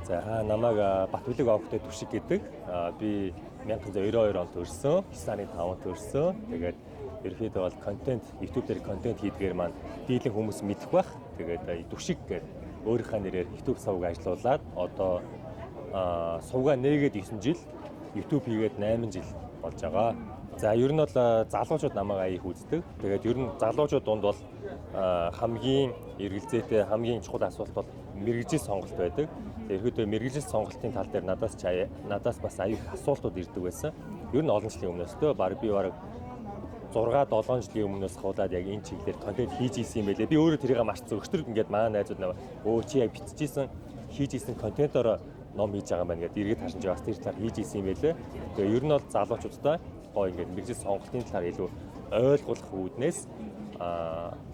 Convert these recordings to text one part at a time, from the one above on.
За намайг Батбөлөг Овогтой Түшиг гэдэг. Би 1992 онд төрсөн. 9 сарын 5-нд төрсөн. Тэгээд ерөөхдөө бол YouTube дээр контент хийдгээр маань дийлэн хүмүүс мэдэх бах. Тэгээд Түшиг гэдэг өөрийнхөө нэрээр YouTube сувг ажиллуулад одоо сувгаа нээгээд 9 жил, YouTube хийгээд 8 жил болж байгаа. За ер нь бол залуучууд намайг их үздэг. Тэгээд ер нь залуучууд донд бол хамгийн эргэлзээтэй, хамгийн чухал асуулт бол мэргэжил сонголт байдаг. Ерөөдөө мэргэжил сонголтын тал дээр надаас бас аюул асуултууд ирдэг байсан. Ер нь олон жилийн өмнөөсөө би бараг 6-7 жилийн өмнөөс хавуулаад яг энэ чиглэлээр контент хийж ийсэн юм байлээ. Би өөрөө тэрийг маш зөвхтөр ингээд манай найзууд наваа чи яг биччихсэн хийж ийсэн контентоор ном хийж байгаа юм байна гэдээ эргээд харсан чи бас тэр талаар хийж ийсэн юм байлээ. Тэгээ ер нь бол залуучуудтай гоо ингээд мэргэжил сонголтын талаар илүү ойлгуулах үүднээс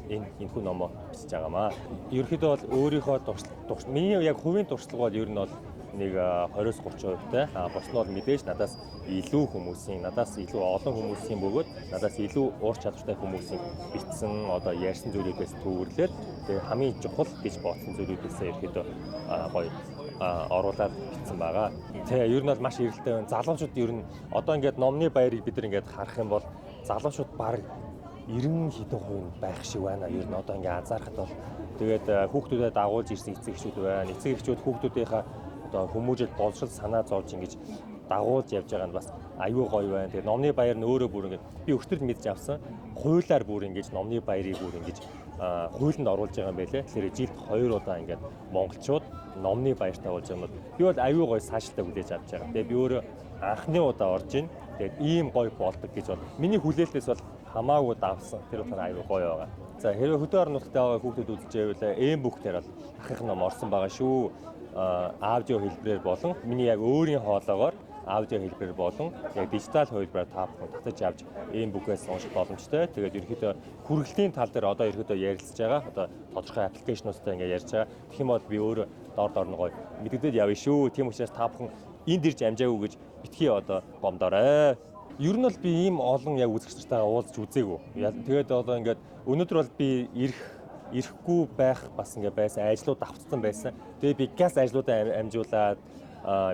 энэ номоо бичиж байгаамаа. Ерөнхийдөө бол өөрийнхөө миний яг хувийн туршлага бол ер нь бол нэг 20-30%тай. Бос нь бол мэдээж надаас илүү олон хүмүүсийн бөгөөд надаас илүү уур чадвартай хүмүүсийн бичсэн одоо ярьсан зүйлүүдээс төвөрлөөд тэгээ хамгийн чухал гэж бодсон зүйлүүдээс ерөнхийдөө гоё оруулаад бичсэн байгаа. Тэгээ ер нь бол маш эргэлтэй байна. Залуучууд ер нь одоо ингээд номны баярыг бид нар ингээд харах юм бол залуучууд баг 90 хэдэн хувь байх шиг байна. Ер нь одоо ингээд анзаарахад бол тэгээд хүүхдүүдэд дагуулж ирсэн эцэг эхчүүд байна. Эцэг эхчүүд хүүхдүүдийнхээ одоо хүмүүжил боловсрол санаа зовж ингэж дагуулж явж байгаа нь бас аюу гоё байна. Тэгээд номны баяр нь өөрөө бүр ингэж би өчтөрд мэдж авсан. Хуулиар бүр ингэж номны баярыг бүр ингэж хуулинд оруулж байгаа юм байлээ. Тэгэхээр жилд 2 удаа ингэж монголчууд номны баяртай болж байгаа юм. Би бол аюу гоё цаашдаа хүлээж авч байгаа. Тэгээд би өөрөө анхны удаа орж ийн. Тэгээд ийм гоё болдог гэж бол миний хүлээлтээс бол хамаагүй давсан. Тэр утгаараа аюу гоё байгаа. За хэрвээ хөдөө орон нутгад байгаа хүүхдүүд үзэж байвал эм-бук дээр бол ахих ном орсон байгаа шүү. Аудио хэлбэрээр болон миний яг өөрийн хоолоогоор аудио хэлбэрээр болон яг дижитал хувилбараар та бүхэн татаж авч эм-букээс унших боломжтой. Тэгээд ерөнхийдөө хүргэлтийн тал дээр одоо ерөнхийдөө ярилцж байгаа. Одоо тодорхой аппликейшнуудтай ингээд ярьж байгаа. Тэгэх юм бол би өөрөө дор нь гоё мэддэгдээд явна шүү. Тийм учраас та бүхэн энд ирж амжаагүй гэж битгий одоо гомдоорой. Ер нь бол би ийм олон яг үзэгчдэртэйгээ уулзч үзээгүй. Тэгээд одоо ингээд өнөөдөр бол би ирэхгүй байх бас ингээд байсан ажлууд давтсан байсан. Тэгээ би газ ажлуудаа амжуулаад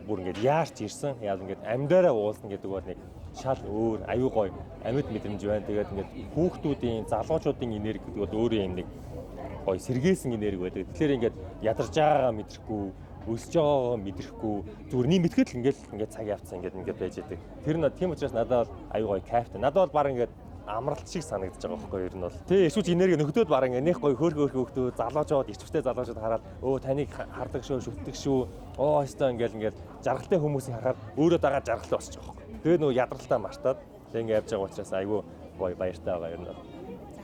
бүр ингээд яарч ирсэн. Яг ингээд амьдаараа уулзна гэдэг бол нэг шал өөр аюу гоё амьд мэдрэмж байна. Тэгээд ингээд хүүхдүүдийн, залуучуудын энерги гэдэг бол өөрөө юм нэг гоё сэргээсэн энерги байдаг. Тэгэхээр ингээд ядарч байгаагаа мэдрэхгүй, өсөж байгаагаа мэдрэхгүй зүгээр нэг мэдхэд л ингээд цаг явцсан ингээд байж байдаг. Тэр нь тийм учраас надад бол аюу гоё кайфтай. Надад бол баг ингээд амралт шиг санагдаж байгаа байхгүй юу ер нь бол. Тэ эсвэл энерги нөхдөд баран нэх гоё хөөх хөөхтөө залуучууд ирчвэтэй залуучууд хараад таныг хардаг шүү, шүтдэг шүү. Өстой ингээл жаргалтай хүмүүсийг харахад өөрөө дагаад жаргалтай болчих жоох байхгүй. Тэгээ ядралтаа мартаад тэг ингээд явж байгаа учраас айгүй гоё баяртай байгаа ер нь.